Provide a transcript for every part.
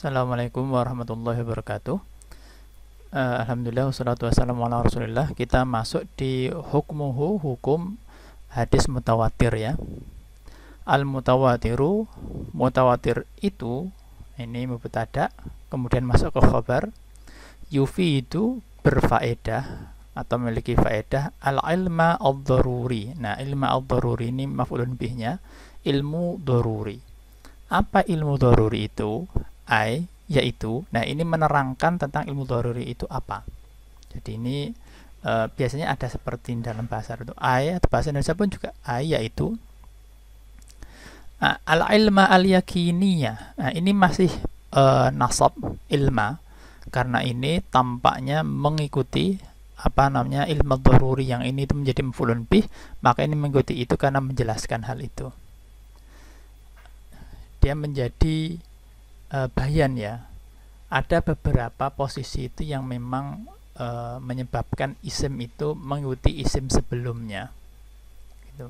Assalamualaikum warahmatullahi wabarakatuh. Alhamdulillah wassalatu wassalamu ala rasulillah. Kita masuk di hukum hadis mutawatir ya. Al mutawatiru, mutawatir itu ini mubtada, kemudian masuk ke khabar. Yufi itu berfaedah atau memiliki faedah al ilma ad-daruri. Nah, ilma ad-daruri ini maf'ulun bihnya ilmu daruri. Apa ilmu daruri itu? Yaitu, nah ini menerangkan tentang ilmu daruri itu apa. Jadi ini biasanya ada seperti dalam bahasa itu atau bahasa Indonesia pun juga yaitu al ilma al yakiniyah. Nah ini masih nasab ilma karena ini tampaknya mengikuti ilmu daruri yang ini itu menjadi maf'ulun bih, maka ini mengikuti itu karena menjelaskan hal itu. Dia menjadi bayan ya. Ada beberapa posisi itu yang memang menyebabkan isim itu mengikuti isim sebelumnya gitu.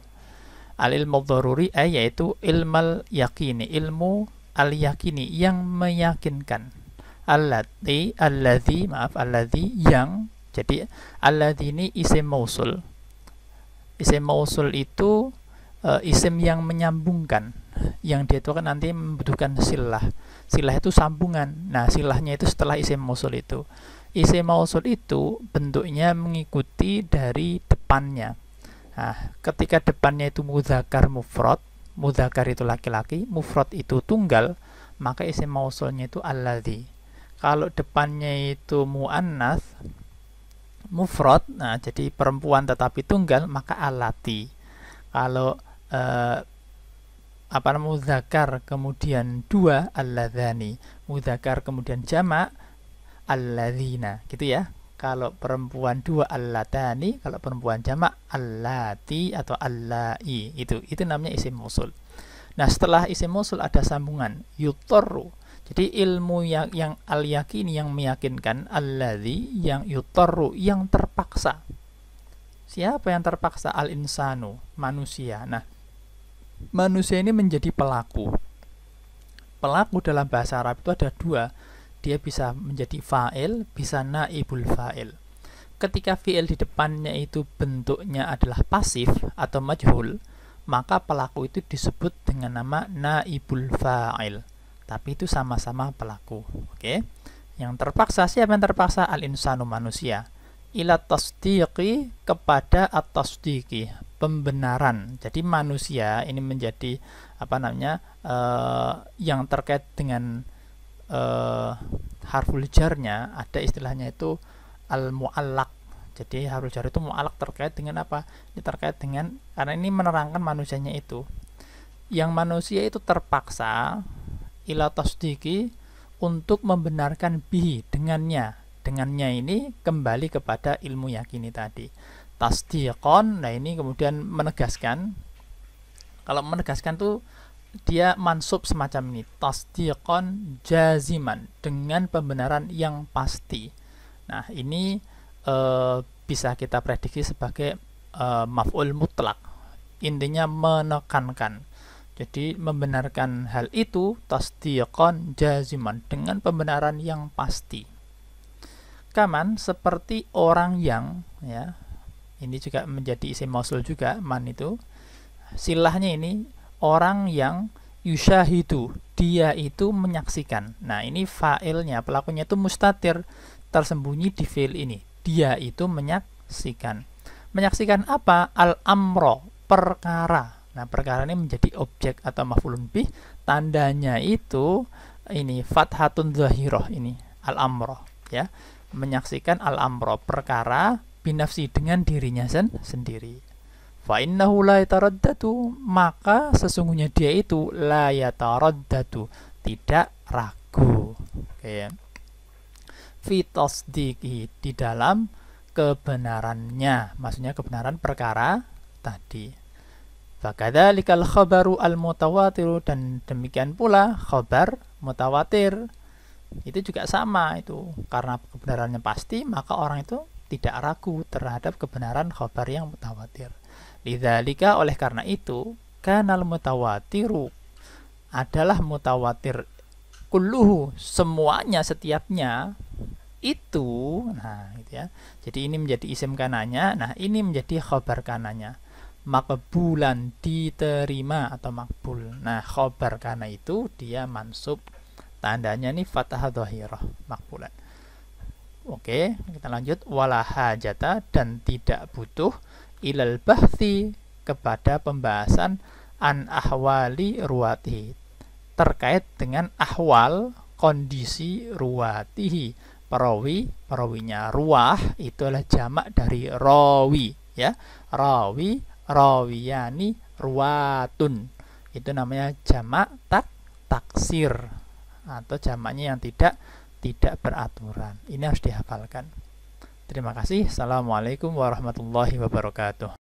Al ilmu daruri yaitu ilmal yakini, ilmu al yakini yang meyakinkan. Alladzi yang, jadi alladzi ini isim mausul. Isim mausul itu isim yang menyambungkan, yang dia itu kan nanti membutuhkan silah. Silah itu sambungan. Nah, silahnya itu setelah isim mausul itu. Isim mausul itu bentuknya mengikuti dari depannya. Nah, ketika depannya itu mudzakkar mufrad, mudzakkar itu laki-laki, mufrad itu tunggal, maka isim mausulnya itu alladzi. Kalau depannya itu muannats mufrad, nah jadi perempuan tetapi tunggal, maka allati. Kalau mudzakkar kemudian dua alladzani, mudzakkar kemudian jamak alladzina, gitu ya. Kalau perempuan dua allatani, kalau perempuan jamak allati atau allai, itu namanya isim mausul. Nah, setelah isim mausul ada sambungan yutarru. Jadi ilmu yang al yakini yang meyakinkan, alladzi yang yutarru yang terpaksa. Siapa yang terpaksa? Al insanu, manusia. Nah, manusia ini menjadi pelaku. Pelaku dalam bahasa Arab itu ada dua. Dia bisa menjadi fa'il, bisa naibul fa'il. Ketika fi'il di depannya itu bentuknya adalah pasif atau majhul, maka pelaku itu disebut dengan nama naibul fa'il. Tapi itu sama-sama pelaku. Oke. Yang terpaksa, siapa yang terpaksa? Al insanu, manusia. Ila tasdiqi, kepada at-tasdiqi, pembenaran. Jadi manusia ini menjadi yang terkait dengan harful jarnya, ada istilahnya itu al-mu'allaq. Jadi harful jar itu mu'allaq terkait dengan apa? Ini terkait dengan, karena ini menerangkan manusianya itu. Yang manusia itu terpaksa ila tasdiqi untuk membenarkan bihi, dengannya. Dengannya ini kembali kepada ilmu yakini tadi. Tasdiqon, nah ini kemudian menegaskan. Kalau menegaskan tuh dia mansub semacam ini, tasdiqon jaziman, dengan pembenaran yang pasti. Nah, ini bisa kita prediksi sebagai maf'ul mutlak. Intinya menekankan. Jadi membenarkan hal itu tasdiqon jaziman, dengan pembenaran yang pasti. Kaman, seperti orang yang, ya. Ini juga menjadi isim mausul juga, man itu. Silahnya ini orang yang yushahidu, dia itu menyaksikan. Nah, ini fa'ilnya, pelakunya itu mustatir, tersembunyi di fi'il ini. Dia itu menyaksikan. Menyaksikan apa? Al-amro, perkara. Nah, perkara ini menjadi objek atau maf'ulun bih. Tandanya itu ini fathatun zahirah, ini al-amro, ya. Menyaksikan al-amro, perkara, binafsi, dengan dirinya sendiri. Fa innahu la yataraddatu, maka sesungguhnya dia itu la yataraddatu, tidak ragu. Oke. Fi tasdiqi, di dalam kebenarannya, maksudnya kebenaran perkara tadi. Fakadzalikal khabaru al mutawatiru, dan demikian pula khabar mutawatir itu juga sama itu, karena kebenarannya pasti, maka orang itu tidak ragu terhadap kebenaran khabar yang mutawatir. Lidzalika, oleh karena itu, kanal mutawatiru, adalah mutawatir kulluhu, semuanya, setiapnya itu. Nah, gitu ya. Jadi ini menjadi isim kananya, nah ini menjadi khobar kananya. Makbulan, diterima atau makbul. Nah, khobar kana itu dia mansub, tandanya nih fathah dhahirah, makbulan. Oke, kita lanjut. Wala hajata, dan tidak butuh ilal bahthi, kepada pembahasan an ahwali ruwatihi, terkait dengan ahwal, kondisi ruwatihi, perawinya. Ruwah itu adalah jamak dari rawi, ya. Rawi, rawiyani, ruwatun. Itu namanya jamak taksir, atau jamaknya yang tidak beraturan. Ini harus dihafalkan. Terima kasih. Assalamualaikum warahmatullahi wabarakatuh.